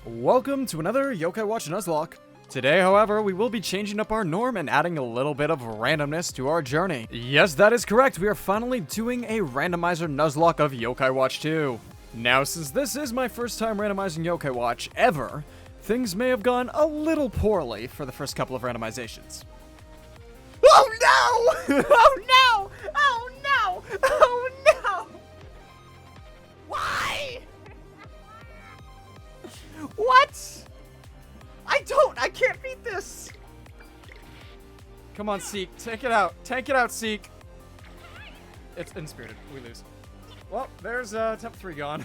Welcome to another Yokai Watch Nuzlocke. Today, however, we will be changing up our norm and adding a little bit of randomness to our journey. Yes, that is correct. We are finally doing a Randomizer Nuzlocke of Yokai Watch 2. Now, since this is my first time randomizing Yokai Watch ever, things may have gone a little poorly for the first couple of randomizations. Oh no! Oh no! Oh no! Oh no! Why? What? I can't beat this. Come on, Seek. Take it out. Take it out, Seek. It's inspirited. We lose. Well, there's attempt 3 gone.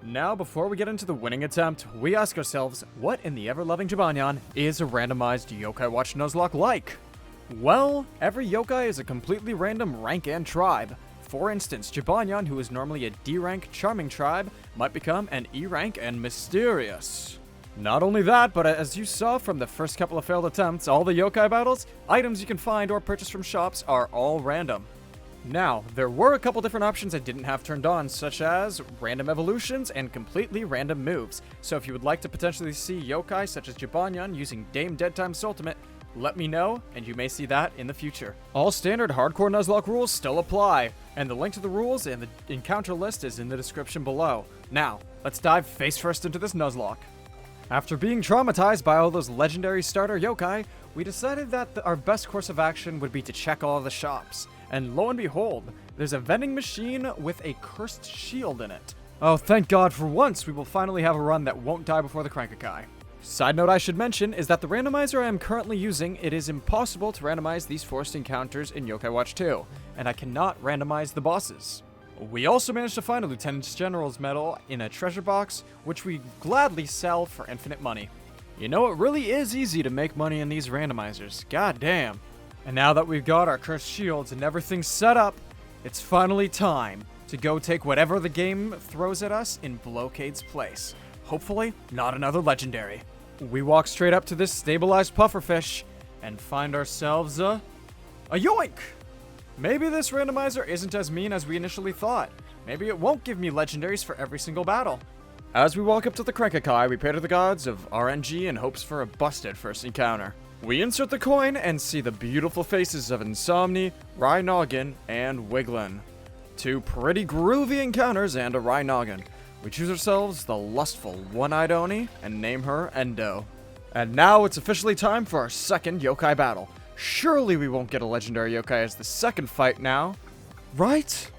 Now, before we get into the winning attempt, we ask ourselves, what in the ever-loving Jibanyan is a randomized Yokai Watch Nuzlocke like? Well, every yokai is a completely random rank and tribe. For instance, Jibanyan, who is normally a D-rank charming tribe, might become an E-rank and mysterious. Not only that, but as you saw from the first couple of failed attempts, all the yokai battles, items you can find or purchase from shops are all random. Now, there were a couple different options I didn't have turned on, such as random evolutions and completely random moves. So if you would like to potentially see yokai such as Jibanyan using Dame Dead Time's ultimate, let me know, and you may see that in the future. All standard hardcore Nuzlocke rules still apply, and the link to the rules and the encounter list is in the description below. Now, let's dive face first into this Nuzlocke. After being traumatized by all those legendary starter yokai, we decided that our best course of action would be to check all of the shops. And lo and behold, there's a vending machine with a cursed shield in it. Oh, thank God, for once we will finally have a run that won't die before the Crankakai. Side note I should mention is that the randomizer I am currently using, it is impossible to randomize these forced encounters in Yokai Watch 2, and I cannot randomize the bosses. We also managed to find a Lieutenant General's medal in a treasure box, which we gladly sell for infinite money. You know, it really is easy to make money in these randomizers, god damn. And now that we've got our cursed shields and everything set up, it's finally time to go take whatever the game throws at us in Blokade's place. Hopefully, not another legendary. We walk straight up to this stabilized pufferfish and find ourselves a yoink! Maybe this randomizer isn't as mean as we initially thought. Maybe it won't give me legendaries for every single battle. As we walk up to the Crankakai, we pray to the gods of RNG in hopes for a busted first encounter. We insert the coin and see the beautiful faces of Insomni, Rhynoggin, and Wiglin. 2 pretty groovy encounters and a Rhynoggin. We choose ourselves the lustful one-eyed Oni and name her Endo. And now it's officially time for our second yokai battle. Surely we won't get a legendary yokai as the second fight now. Right?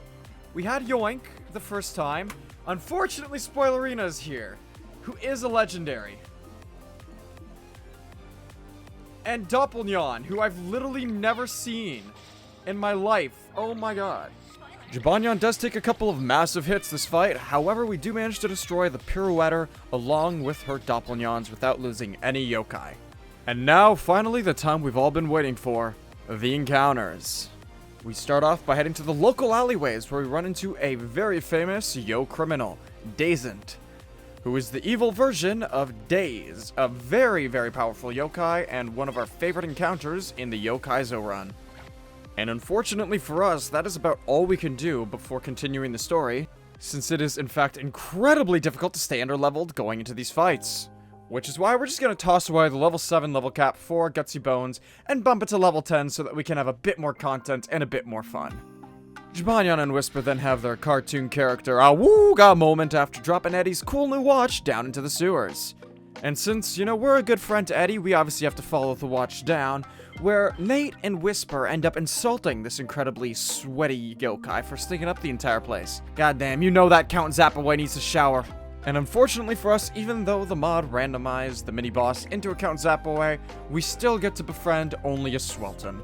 We had Yoink the first time. Unfortunately, Spoilerina is here, who is a legendary. And Doppelnyan, who I've literally never seen in my life. Oh my god. Jibanyan does take a couple of massive hits this fight, however we do manage to destroy the Pirouetter along with her Doppelnyans without losing any yokai. And now, finally, the time we've all been waiting for, the encounters. We start off by heading to the local alleyways where we run into a very famous yo criminal, Dazent, who is the evil version of Daze, a very, very powerful yokai and one of our favorite encounters in the Yokaizo run. And unfortunately for us, that is about all we can do before continuing the story, since it is in fact incredibly difficult to stay underleveled going into these fights. Which is why we're just going to toss away the level 7 level cap for Gutsy Bones and bump it to level 10 so that we can have a bit more content and a bit more fun. Jibanyan and Whisper then have their cartoon character Awooga moment after dropping Eddie's cool new watch down into the sewers. And since, you know, we're a good friend to Eddie, we obviously have to follow the watch down, where Nate and Whisper end up insulting this incredibly sweaty yokai for stinking up the entire place. Goddamn, you know that Count Zappaway needs a shower. And unfortunately for us, even though the mod randomized the mini-boss into a Count Zappaway, we still get to befriend only a Swelton.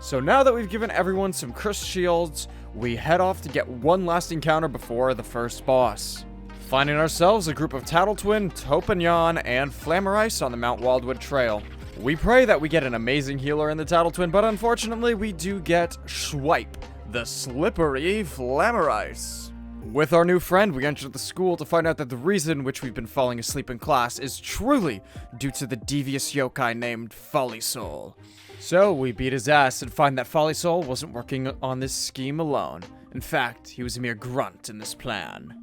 So now that we've given everyone some cursed shields, we head off to get one last encounter before the first boss. Finding ourselves a group of Tattletwin, Topanyan, and Flammerice on the Mount Wildwood Trail. We pray that we get an amazing healer in the Tattletwin, but unfortunately we do get Schwipe, the slippery Flammerice. With our new friend, we enter the school to find out that the reason which we've been falling asleep in class is truly due to the devious yokai named Folly Soul. So we beat his ass and find that Folly Soul wasn't working on this scheme alone. In fact, he was a mere grunt in this plan.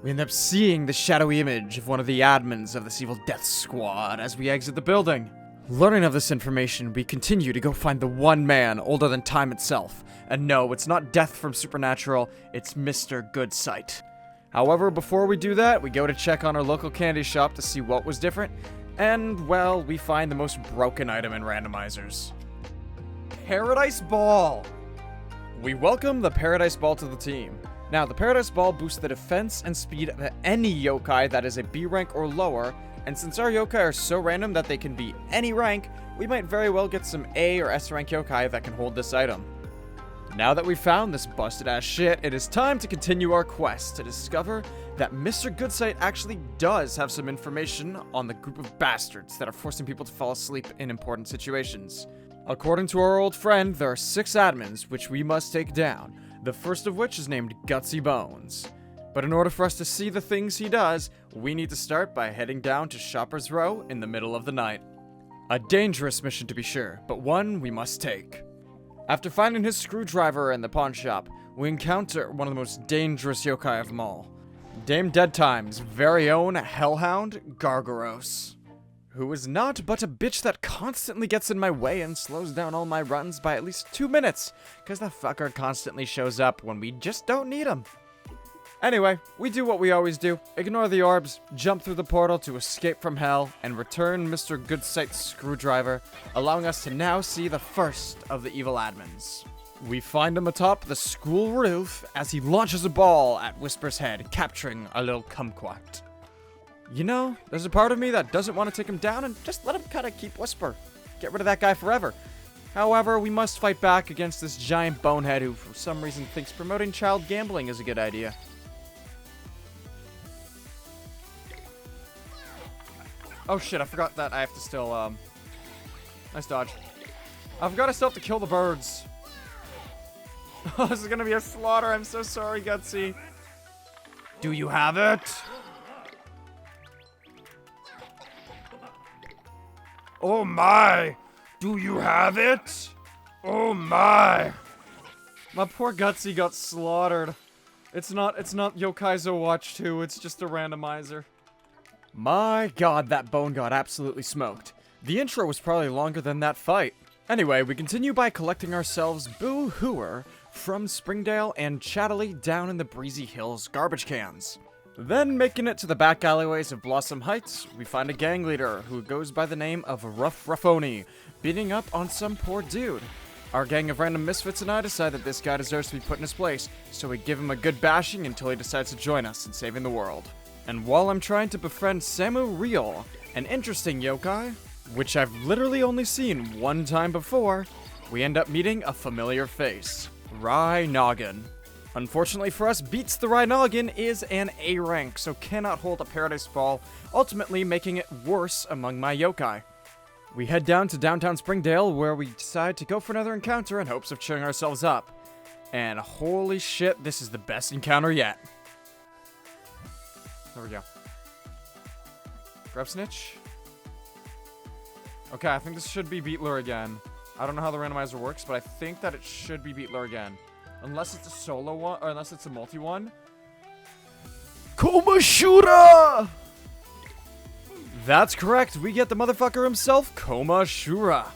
We end up seeing the shadowy image of one of the admins of this evil death squad as we exit the building. Learning of this information, we continue to go find the one man older than time itself. And no, it's not Death from Supernatural, it's Mr. Goodsight. However, before we do that, we go to check on our local candy shop to see what was different. And, well, we find the most broken item in Randomizers. Paradise Ball! We welcome the Paradise Ball to the team. Now, the Paradise Ball boosts the defense and speed of any yokai that is a B rank or lower, and since our yokai are so random that they can be any rank, we might very well get some A or S rank yokai that can hold this item. Now that we've found this busted ass shit, it is time to continue our quest to discover that Mr. Goodsight actually does have some information on the group of bastards that are forcing people to fall asleep in important situations. According to our old friend, there are 6 admins which we must take down, the first of which is named Gutsy Bones. But in order for us to see the things he does, we need to start by heading down to Shopper's Row in the middle of the night. A dangerous mission to be sure, but one we must take. After finding his screwdriver in the pawn shop, we encounter one of the most dangerous yokai of them all. Dame Deadtime's very own hellhound, Gargaros. Who is not but a bitch that constantly gets in my way and slows down all my runs by at least 2 minutes, cause the fucker constantly shows up when we just don't need him. Anyway, we do what we always do, ignore the orbs, jump through the portal to escape from hell, and return Mr. Goodsight's screwdriver, allowing us to now see the first of the evil admins. We find him atop the school roof as he launches a ball at Whisper's head, capturing a little kumquat. You know, there's a part of me that doesn't want to take him down and just let him kind of keep Whisper. Get rid of that guy forever. However, we must fight back against this giant bonehead who for some reason thinks promoting child gambling is a good idea. Oh shit, I forgot that I have to still, nice dodge. I forgot I still have to kill the birds. Oh, this is gonna be a slaughter. I'm so sorry, Gutsy. Do you have it? Oh my! Do you have it? Oh my! My poor Gutsy got slaughtered. It's not Yokaizo Watch 2, it's just a randomizer. My god, that bone got absolutely smoked. The intro was probably longer than that fight. Anyway, we continue by collecting ourselves Boo-Hooer from Springdale and Chattily down in the Breezy Hills garbage cans. Then, making it to the back alleyways of Blossom Heights, we find a gang leader who goes by the name of Rough Ruffoni, beating up on some poor dude. Our gang of random misfits and I decide that this guy deserves to be put in his place, so we give him a good bashing until he decides to join us in saving the world. And while I'm trying to befriend Samu Real, an interesting yokai, which I've literally only seen one time before, we end up meeting a familiar face, Rai Noggin. Unfortunately for us, Beats the Rai Noggin is an A rank, so cannot hold a Paradise Ball, ultimately making it worse among my yokai. We head down to downtown Springdale, where we decide to go for another encounter in hopes of cheering ourselves up. And holy shit, this is the best encounter yet. There we go. Grab Snitch. Okay, I think this should be Beetler again. I don't know how the randomizer works, but I think that it should be Beetler again. Unless it's a solo one, or unless it's a multi one. Komashura! That's correct, we get the motherfucker himself, Komashura.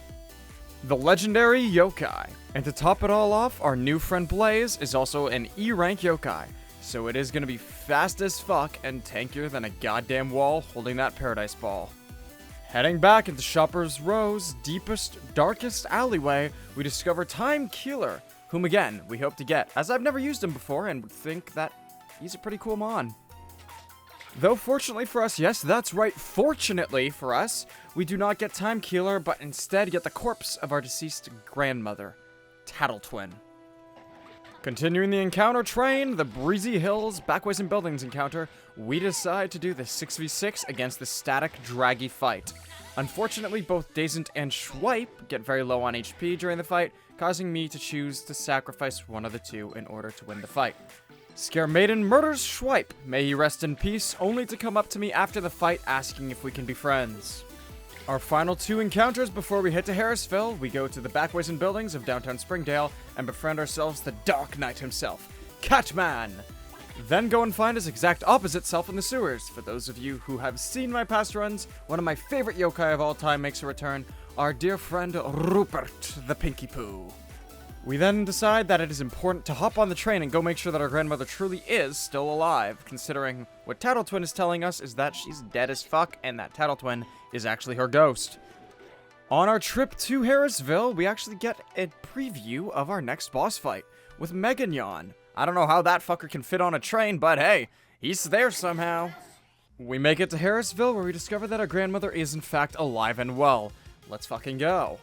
The legendary yokai. And to top it all off, our new friend Blaze is also an E rank yokai. So it is gonna be fast as fuck and tankier than a goddamn wall holding that Paradise Ball. Heading back into Shopper's Row's deepest, darkest alleyway, we discover Time Killer, whom again, we hope to get, as I've never used him before and would think that he's a pretty cool mon. Though fortunately for us, yes, that's right, fortunately for us, we do not get Time Killer, but instead get the corpse of our deceased grandmother, Tattle Twin. Continuing the encounter train, the Breezy Hills Backways and Buildings encounter, we decide to do the 6v6 against the static, draggy fight. Unfortunately, both Dazent and Schwipe get very low on HP during the fight, causing me to choose to sacrifice one of the two in order to win the fight. Scare Maiden murders Schwipe, may he rest in peace, only to come up to me after the fight asking if we can be friends. Our final 2 encounters before we head to Harrisville, we go to the Backways and Buildings of downtown Springdale and befriend ourselves the Dark Knight himself, Catman. Then go and find his exact opposite self in the sewers. For those of you who have seen my past runs, one of my favorite yokai of all time makes a return, our dear friend Rupert, the Pinky Poo. We then decide that it is important to hop on the train and go make sure that our grandmother truly is still alive, considering what Tattle Twin is telling us is that she's dead as fuck, and that Tattle Twin is actually her ghost. On our trip to Harrisville, we actually get a preview of our next boss fight with Meganyon. I don't know how that fucker can fit on a train, but hey, he's there somehow. We make it to Harrisville, where we discover that our grandmother is in fact alive and well. Let's fucking go.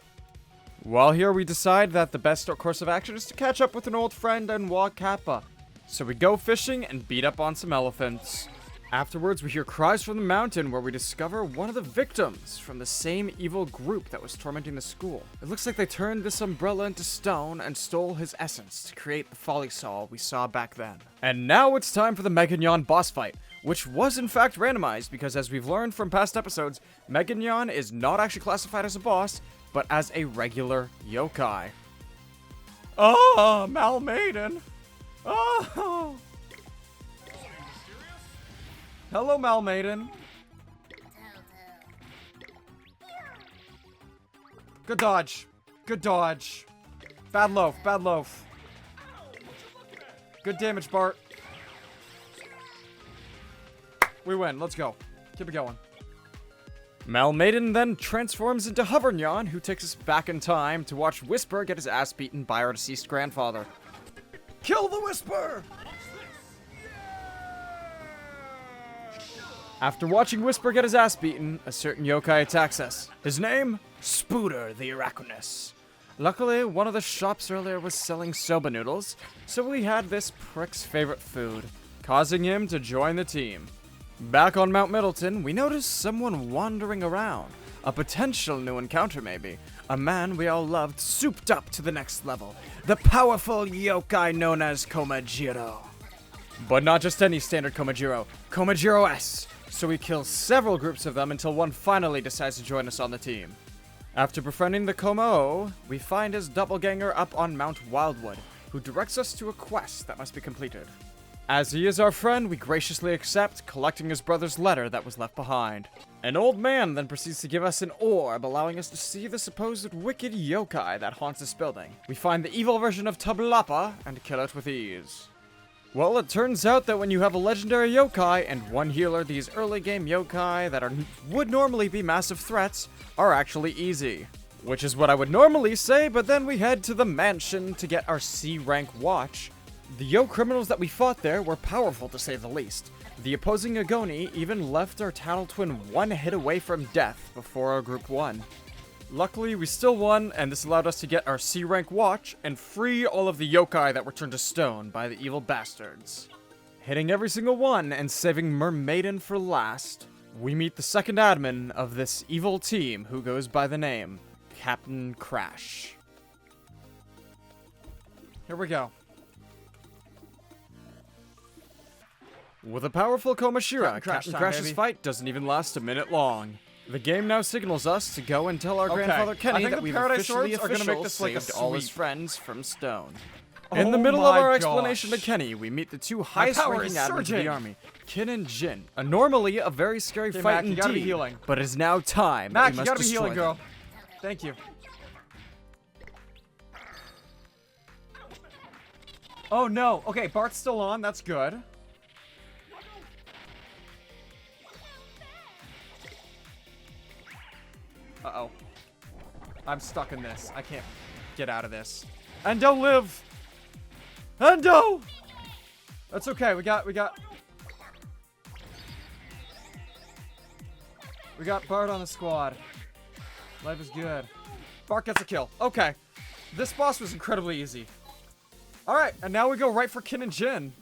While here, we decide that the best course of action is to catch up with an old friend and walk Kappa. So we go fishing and beat up on some elephants. Afterwards, we hear cries from the mountain, where we discover one of the victims from the same evil group that was tormenting the school. It looks like they turned this umbrella into stone and stole his essence to create the folly saw we saw back then. And now it's time for the Meganyon boss fight, which was in fact randomized because, as we've learned from past episodes, Meganyon is not actually classified as a boss, but as a regular yokai. Oh, Malmaiden! Oh! Hello, Malmaiden. Good dodge. Good dodge. Bad loaf, bad loaf. Good damage, Bart. We win, let's go. Keep it going. Malmaiden then transforms into Hovernyon, who takes us back in time to watch Whisper get his ass beaten by our deceased grandfather. Kill the Whisper! After watching Whisper get his ass beaten, a certain yokai attacks us. His name? Spooter the Araconus. Luckily, one of the shops earlier was selling soba noodles, so we had this prick's favorite food, causing him to join the team. Back on Mount Middleton, we notice someone wandering around. A potential new encounter, maybe. A man we all loved souped up to the next level. The powerful yokai known as Komajiro. But not just any standard Komajiro. Komajiro S. So we kill several groups of them until one finally decides to join us on the team. After befriending the Komo, we find his doppelganger up on Mount Wildwood, who directs us to a quest that must be completed. As he is our friend, we graciously accept, collecting his brother's letter that was left behind. An old man then proceeds to give us an orb, allowing us to see the supposed wicked yokai that haunts this building. We find the evil version of Tablapa and kill it with ease. Well, it turns out that when you have a legendary yokai and one healer, these early game yokai that would normally be massive threats are actually easy. Which is what I would normally say, but then we head to the mansion to get our C rank watch. The yo criminals that we fought there were powerful to say the least. The opposing Agoni even left our Tattle Twin one hit away from death before our group won. Luckily, we still won, and this allowed us to get our C rank watch and free all of the yokai that were turned to stone by the evil bastards. Hitting every single one and saving Mermaiden for last, we meet the second admin of this evil team who goes by the name Captain Crash. Here we go. With a powerful Komashira, Captain Crash's fight doesn't even last a minute long. The game now signals us to go and tell our grandfather Kenny that we've officially saved all his friends from stone. In the middle of our explanation to Kenny, we meet the two highest-ranking admins of the army, Kin and Jin. Normally a very scary fight indeed, but it is now time that we must destroy them. Girl. Thank you. Oh no! Okay, Bart's still on. That's good. Uh-oh. I'm stuck in this. I can't get out of this. Endo, live! Endo! That's okay. We got Bart on the squad. Life is good. Bart gets a kill. Okay. This boss was incredibly easy. Alright, and now we go right for Kin and Jin.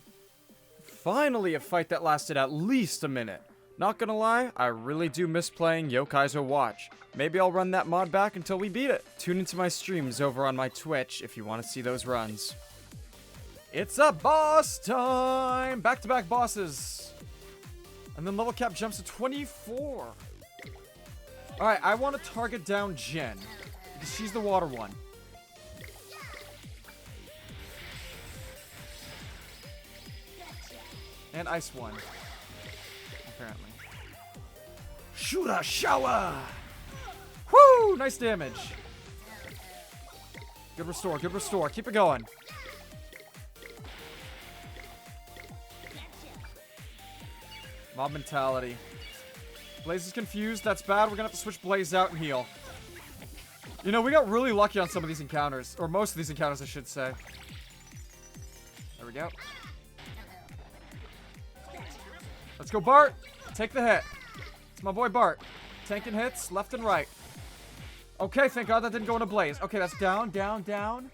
Finally a fight that lasted at least a minute. Not gonna lie, I really do miss playing Yokai's Watch. Maybe I'll run that mod back until we beat it. Tune into my streams over on my Twitch if you want to see those runs. It's a boss time! Back-to-back bosses. And then level cap jumps to 24. Alright, I want to target down Jin, because she's the water one. And ice 1. Apparently. Shoot a shower! Woo! Nice damage. Good restore, good restore. Keep it going. Mob mentality. Blaze is confused. That's bad. We're gonna have to switch Blaze out and heal. You know, we got really lucky on some of these encounters. Or most of these encounters, I should say. There we go. Let's go, Bart. Take the hit. It's my boy, Bart. Tanking hits left and right. Okay, thank God that didn't go into Blaze. Okay, that's down, down, down.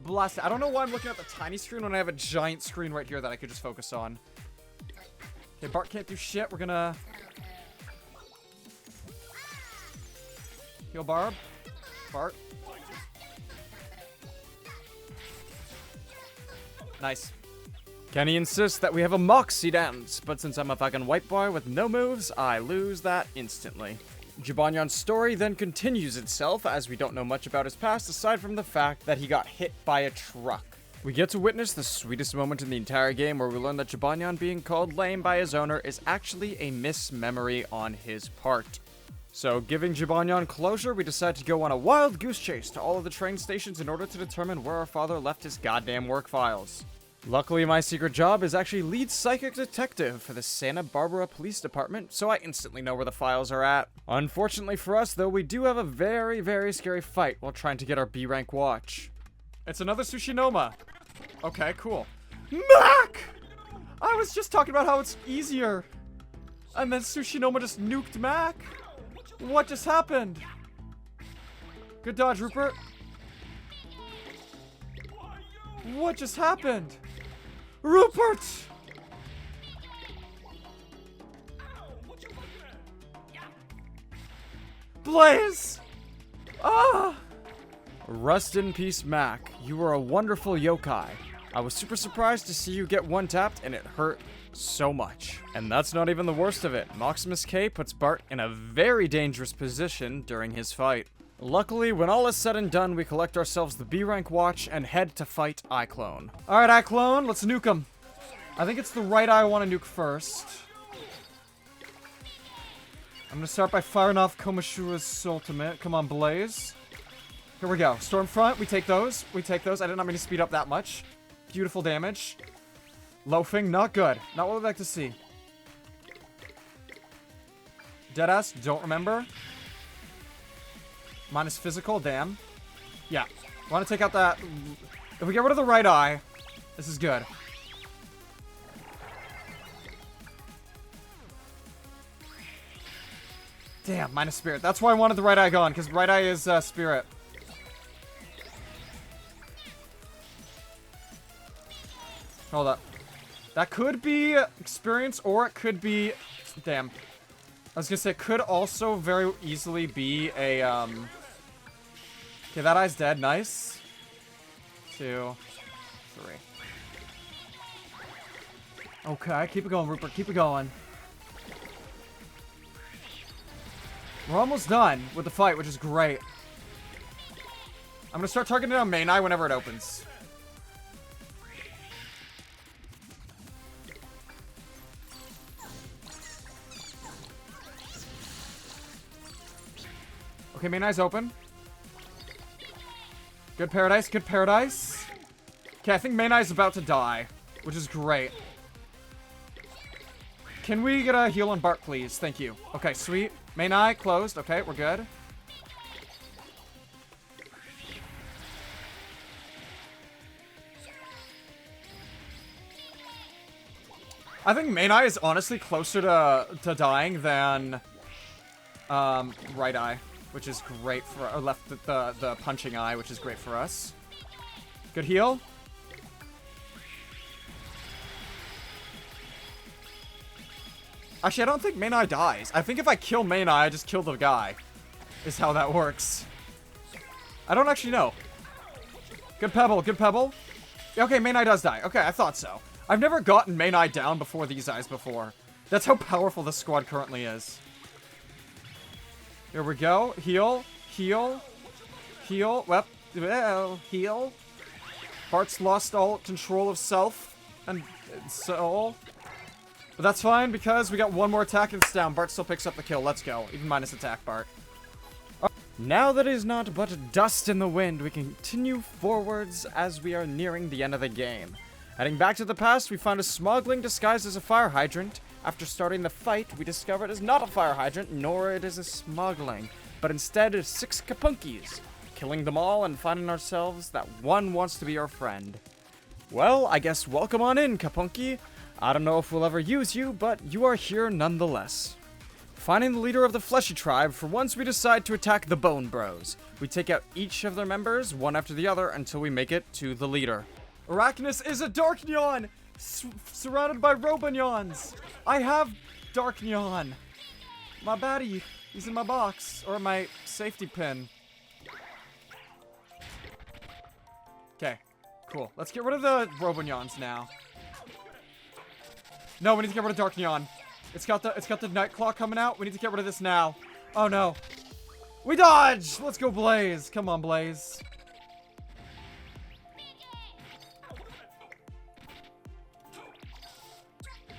Blast it. I don't know why I'm looking at the tiny screen when I have a giant screen right here that I could just focus on. Okay, Bart can't do shit. We're gonna... heal Barb. Bart. Nice. Kenny insists that we have a Moxie dance, but since I'm a fucking white boy with no moves, I lose that instantly. Jibanyan's story then continues itself, as we don't know much about his past aside from the fact that he got hit by a truck. We get to witness the sweetest moment in the entire game where we learn that Jibanyan being called lame by his owner is actually a mismemory on his part. So, giving Jibanyan closure, we decide to go on a wild goose chase to all of the train stations in order to determine where our father left his goddamn work files. Luckily, my secret job is actually lead psychic detective for the Santa Barbara Police Department, so I instantly know where the files are at. Unfortunately for us, though, we do have a very, very scary fight while trying to get our B-rank watch. It's another Sushinoma. Okay, cool. Mac! I was just talking about how it's easier. And then Sushinoma just nuked Mac. What just happened? Good dodge, Rupert. What just happened? Rupert! Blaze! Ah! Rest in peace, Mac. You were a wonderful yokai. I was super surprised to see you get one-tapped, and it hurt so much. And that's not even the worst of it. Maximus K puts Bart in a very dangerous position during his fight. Luckily, when all is said and done, we collect ourselves the B-rank watch and head to fight iClone. Alright, iClone, let's nuke him. I think it's the right eye I want to nuke first. I'm gonna start by firing off Komashura's ultimate. Come on, Blaze. Here we go. Stormfront, we take those. We take those. I did not mean to speed up that much. Beautiful damage. Loafing, not good. Not what we'd like to see. Deadass, don't remember. Minus physical, damn. Yeah. Want to take out that... If we get rid of the right eye, this is good. Damn, minus spirit. That's why I wanted the right eye gone, because right eye is spirit. Hold up. That could be experience, or it could be... Damn. I was gonna say, it could also very easily be a, Okay, that eye's dead. Nice. 2, 3. Okay, keep it going, Rupert. Keep it going. We're almost done with the fight, which is great. I'm gonna start targeting on main eye whenever it opens. Okay, main eye's open. Good paradise, good paradise. Okay, I think main eye's about to die, which is great. Can we get a heal on Bart, please? Thank you. Okay, sweet. Main eye closed. Okay, we're good. I think main eye is honestly closer to dying than right eye, which is great for, or left the punching eye, which is great for us. Good heal. Actually, I don't think main eye dies. I think if I kill main eye, I just kill the guy. Is how that works. I don't actually know. Good pebble, good pebble. Okay, main eye does die. Okay, I thought so. I've never gotten main eye down before these eyes before. That's how powerful this squad currently is. Here we go. Heal. Heal. Heal. Well, heal. Bart's lost all control of self and soul. But that's fine because we got one more attack and it's down. Bart still picks up the kill. Let's go. Even minus attack, Bart. Now that it is not but dust in the wind, we continue forwards as we are nearing the end of the game. Heading back to the past, we found a smuggling disguised as a fire hydrant. After starting the fight, we discovered it is not a fire hydrant, nor it is a smuggling, but instead is 6 Kapunkies. Killing them all and finding ourselves that one wants to be our friend. Well, I guess welcome on in, Kapunki. I don't know if we'll ever use you, but you are here nonetheless. Finding the leader of the Fleshy tribe, for once we decide to attack the Bone Bros. We take out each of their members, one after the other, until we make it to the leader. Arachnus is a Dark Neon! Surrounded by Robonyons! I have Dark Neon! My baddie, he's in my box, or my safety pin. Okay, cool. Let's get rid of the Robonyons now. No, we need to get rid of Dark Neon. It's got the Night Claw coming out. We need to get rid of this now. Oh no. We dodge! Let's go, Blaze. Come on, Blaze.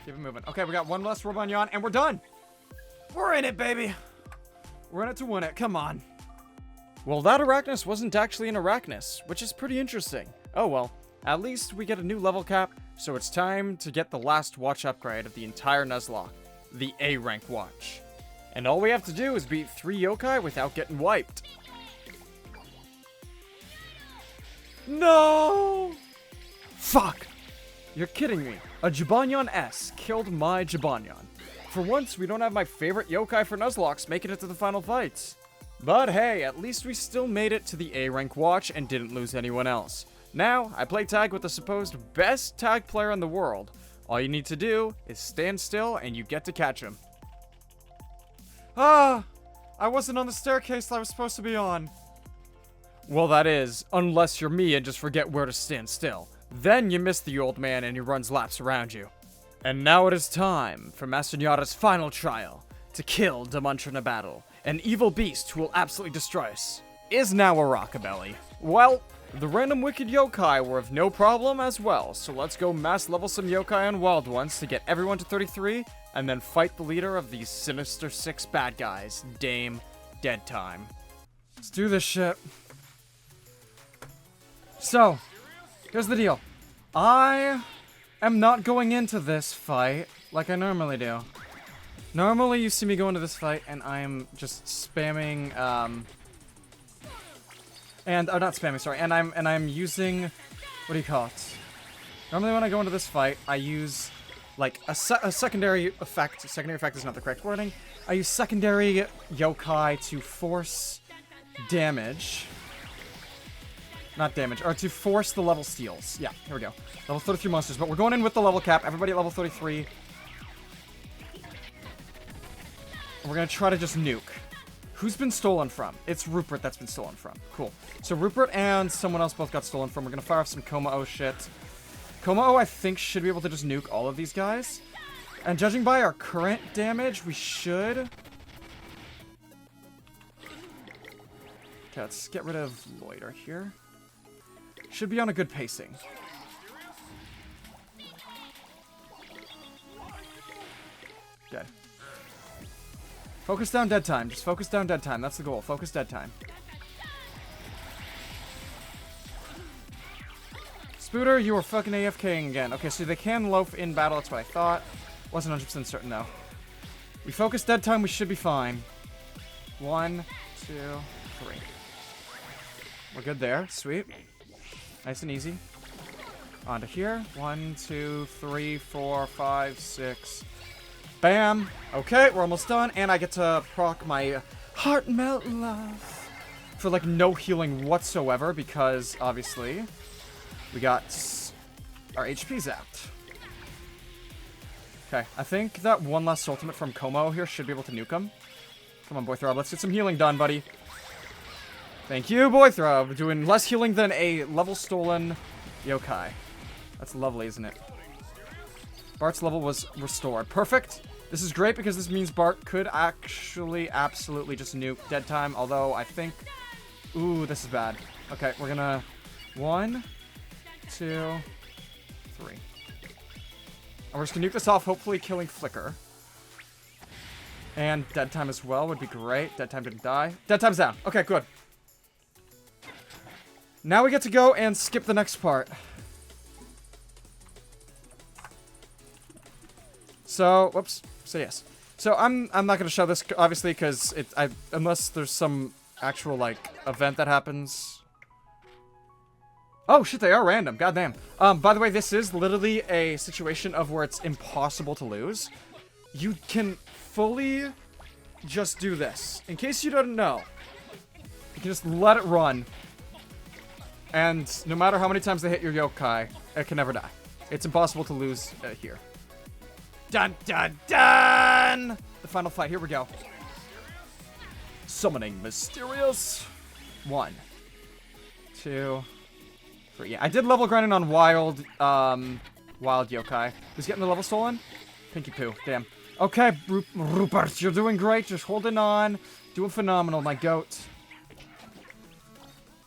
Keep it moving. Okay, we got one less Robonyon, and we're done. We're in it, baby. We're in it to win it. Come on. Well, that Arachnus wasn't actually an Arachnus, which is pretty interesting. Oh well. At least we get a new level cap, so it's time to get the last watch upgrade of the entire Nuzlocke. The A rank watch. And all we have to do is beat 3 yokai without getting wiped. No! Fuck! You're kidding me. A Jibanyan S killed my Jibanyan. For once, we don't have my favorite yokai for Nuzlockes making it to the final fights. But hey, at least we still made it to the A rank watch and didn't lose anyone else. Now, I play tag with the supposed best tag player in the world. All you need to do is stand still and you get to catch him. Ah! I wasn't on the staircase I was supposed to be on. Well, that is, unless you're me and just forget where to stand still. Then you miss the old man and he runs laps around you. And now it is time for Master Nyata's final trial. To kill Demuntra in a battle. An evil beast who will absolutely destroy us. Is now a Rockabelly. Well, the random wicked yokai were of no problem as well, so let's go mass level some yokai on wild ones to get everyone to 33, and then fight the leader of these sinister 6 bad guys, Dame Dead Time. Let's do this shit. So, here's the deal. I am not going into this fight like I normally do. Normally you see me go into this fight and I am just spamming, not spamming, sorry, and I'm using, what do you call it? Normally when I go into this fight, I use, like, a secondary effect. Secondary effect is not the correct wording. I use secondary yokai to force damage. Not damage, or to force the level steals. Yeah, here we go. Level 33 monsters, but we're going in with the level cap. Everybody at level 33. We're gonna try to just nuke. Who's been stolen from? It's Rupert that's been stolen from. Cool. So Rupert and someone else both got stolen from. We're gonna fire off some Komao shit. Komao, I think, should be able to just nuke all of these guys. And judging by our current damage, we should. Okay, let's get rid of Loiter here. Should be on a good pacing. Good. Focus down dead time. Just focus down dead time. That's the goal. Focus dead time. Spooter, you were fucking AFKing again. Okay, so they can loaf in battle. That's what I thought. Wasn't 100% certain, though. We focus dead time. We should be fine. 1, 2, 3. We're good there. Sweet. Nice and easy. On to here. 1, 2, 3, 4, 5, 6. Bam. Okay, we're almost done. And I get to proc my Heart Melt Love for, like, no healing whatsoever because, obviously, we got our HP zapped. Okay, I think that one last ultimate from Como here should be able to nuke him. Come on, Boythrob. Let's get some healing done, buddy. Thank you, Boythrob. Doing less healing than a level stolen yokai. That's lovely, isn't it? Bart's level was restored. Perfect. This is great because this means Bart could actually absolutely just nuke dead time, although I think... Ooh, this is bad. Okay, we're gonna... 1, 2, 3. And we're just gonna nuke this off, hopefully killing Flicker. And dead time as well would be great. Dead time didn't die. Dead time's down. Okay, good. Now we get to go and skip the next part. So, whoops. So yes. So I'm not gonna show this obviously because unless there's some actual like event that happens. Oh shit, they are random. Goddamn. By the way, this is literally a situation of where it's impossible to lose. You can fully just do this. In case you don't know, you can just let it run. And no matter how many times they hit your yokai, it can never die. It's impossible to lose here. Dun dun dun! The final fight, here we go. Summoning Mysterious. 1, 2, 3. Yeah, I did level grinding on wild yokai. Who's getting the level stolen? Pinky Poo, damn. Okay, Rupert, you're doing great. Just holding on. Doing phenomenal, my goat.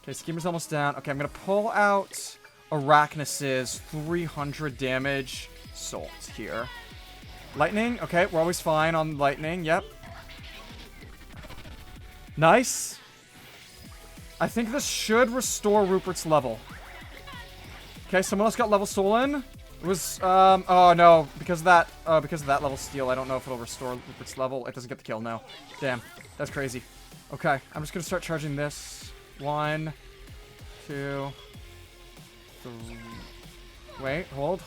Okay, Schemer's almost down. Okay, I'm gonna pull out Arachnus's 300 damage Salt here. Lightning, okay, we're always fine on lightning, yep. Nice. I think this should restore Rupert's level. Okay, someone else got level stolen. It was, oh no, because of that level steal, I don't know if it'll restore Rupert's level. It doesn't get the kill, no. Damn, that's crazy. Okay, I'm just gonna start charging this. 1, 2, 3. Wait, hold.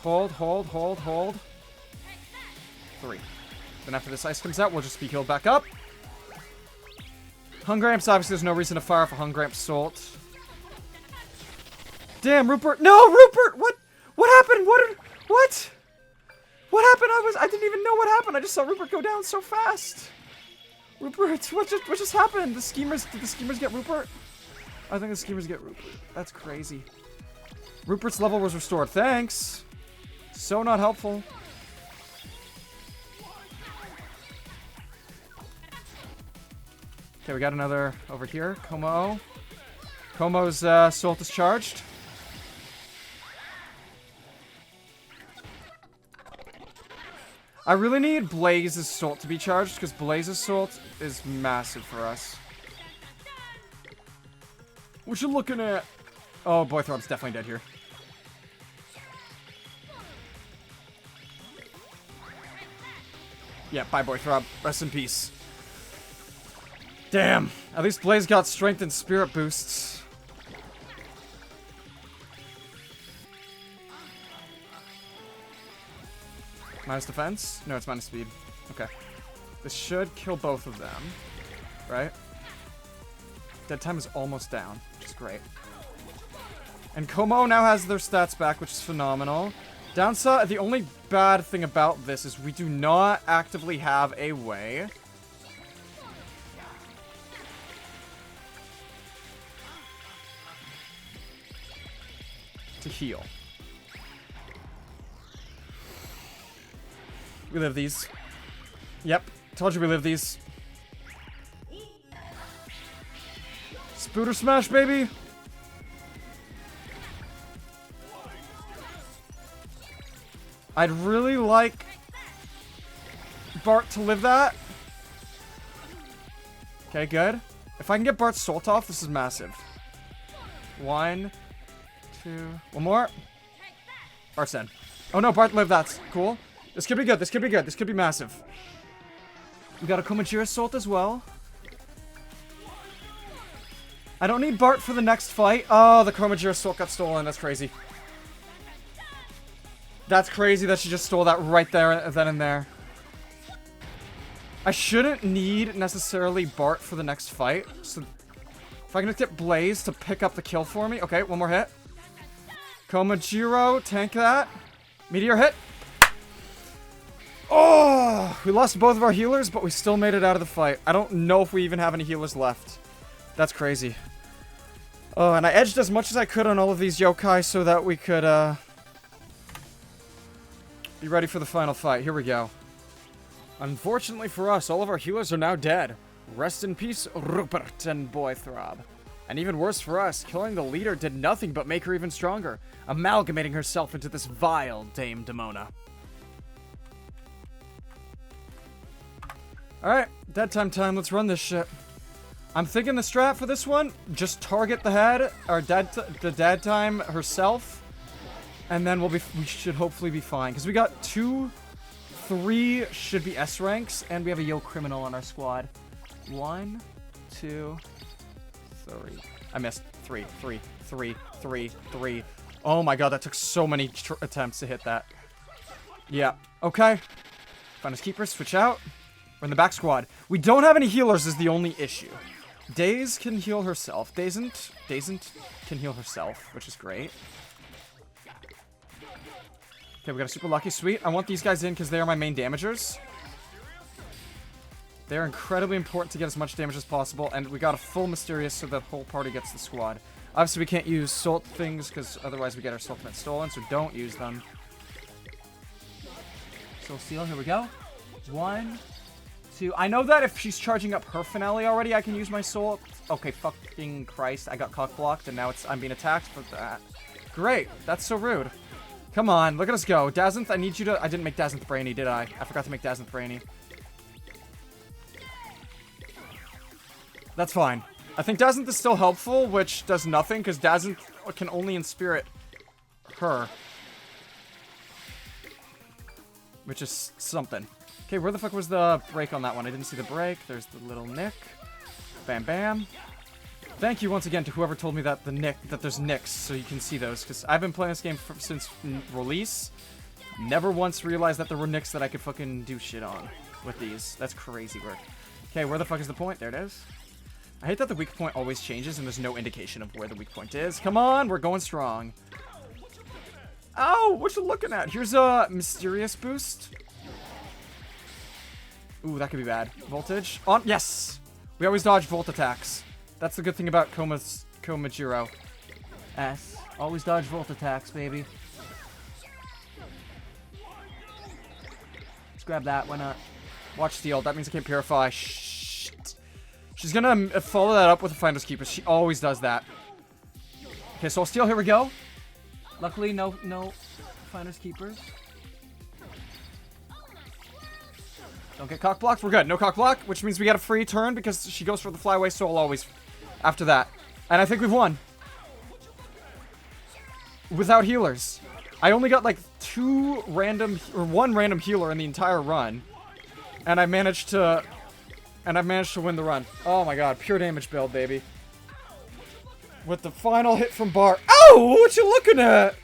3. Then after this ice comes out, we'll just be healed back up. Hungramps, obviously there's no reason to fire off a Hungramp Salt. Damn, Rupert. No, Rupert! What happened? What? What happened? I didn't even know what happened. I just saw Rupert go down so fast. Rupert, what just happened? Did the schemers get Rupert? I think the schemers get Rupert. That's crazy. Rupert's level was restored. Thanks. So not helpful. Okay, we got another over here. Como. Como's Salt is charged. I really need Blaze's Salt to be charged, because Blaze's Salt is massive for us. What you looking at? Oh, Boythrob's definitely dead here. Yeah, bye Boythrob. Rest in peace. Damn. At least Blaze got strength and spirit boosts. Minus defense? No, it's minus speed. Okay. This should kill both of them. Right? Dead time is almost down, which is great. And Como now has their stats back, which is phenomenal. Downside, the only bad thing about this is we do not actively have a way to heal. We live these. Yep, told you we live these. Spooter smash, baby! I'd really like Bart to live that. Okay, good. If I can get Bart's Salt off, this is massive. 1, 2... One more. Bart's dead. Oh no, Bart lived that. Cool. This could be good. This could be good. This could be massive. We got a Komajira Salt as well. I don't need Bart for the next fight. Oh, the Komajira Salt got stolen. That's crazy. That's crazy that she just stole that right there, then and there. I shouldn't need necessarily Bart for the next fight. So if I can just get Blaze to pick up the kill for me. Okay, one more hit. Komajiro, tank that. Meteor hit. Oh, we lost both of our healers, but we still made it out of the fight. I don't know if we even have any healers left. That's crazy. Oh, and I edged as much as I could on all of these yokai so that we could, be ready for the final fight. Here we go. Unfortunately for us, all of our healers are now dead. Rest in peace, Rupert and Boythrob. And even worse for us, killing the leader did nothing but make her even stronger, amalgamating herself into this vile Dame Demona. Alright, dead time. Let's run this shit. I'm thinking the strat for this one, just target the head, or the dead time herself, and then we should hopefully be fine. Because we got 2, 3 should be S ranks, and we have a Yo Criminal on our squad. 1, 2, 3. I missed. 3. Oh my god, that took so many attempts to hit that. Yeah, okay. Finders Keepers, switch out. We're in the back squad. We don't have any healers is the only issue. Daze can heal herself. Dazent can heal herself, which is great. Okay, we got a super lucky. Sweet. I want these guys in because they are my main damagers. They're incredibly important to get as much damage as possible, and we got a full Mysterious so the whole party gets the squad. Obviously, we can't use Salt things because otherwise we get our Salt Meds stolen, so don't use them. Soul Seal, here we go. 1, 2. I know that if she's charging up her finale already, I can use my soul. Okay, fucking Christ. I got cock blocked, and now I'm being attacked for that. Great. That's so rude. Come on, look at us go. Dazzanth, I need you to... I didn't make Dazzanth Brainy, did I? I forgot to make Dazzanth Brainy. That's fine. I think Dazzanth is still helpful, which does nothing, because Dazzanth can only inspirit her. Which is something. Okay, where the fuck was the break on that one? I didn't see the break. There's the little nick. Bam, bam. Thank you once again to whoever told me that there's nicks, so you can see those, because I've been playing this game since release. Never once realized that there were nicks that I could fucking do shit on with these. That's crazy work. Okay, where the fuck is the point? There it is. I hate that the weak point always changes and there's no indication of where the weak point is. Come on, we're going strong. Oh, what you looking at? Here's a Mysterious boost. Ooh, that could be bad. Voltage. On. Yes! We always dodge Volt attacks. That's the good thing about Komajiro. S. Always dodge Volt attacks, baby. Let's grab that. Why not? Watch Steel. That means I can't Purify. Shit. She's gonna follow that up with a Finders Keepers. She always does that. Okay, Soul Steel. Here we go. Luckily, no Finders Keepers. Don't get cock blocked. We're good. No cock block, which means we get a free turn because she goes for the flyaway soul always after that. And I think we've won. Without healers. I only got like 1 random healer in the entire run. And I managed to win the run. Oh my god, pure damage build, baby. With the final hit from Bar. Oh, what you looking at?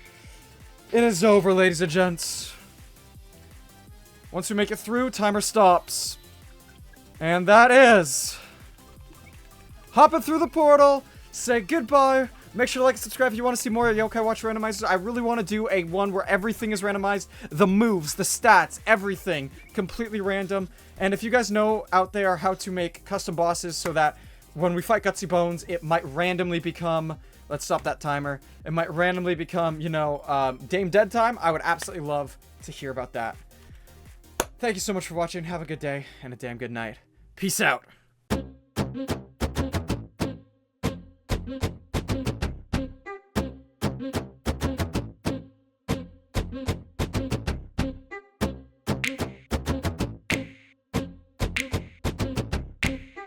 It is over, ladies and gents. Once we make it through, timer stops. And that is... hopping through the portal, say goodbye. Make sure to like and subscribe if you want to see more Yokai Watch Randomizers. I really want to do a one where everything is randomized. The moves, the stats, everything. Completely random. And if you guys know out there how to make custom bosses so that when we fight Gutsy Bones, it might randomly become... let's stop that timer. It might randomly become, you know, Dame Dead Time. I would absolutely love to hear about that. Thank you so much for watching. Have a good day and a damn good night. Peace out.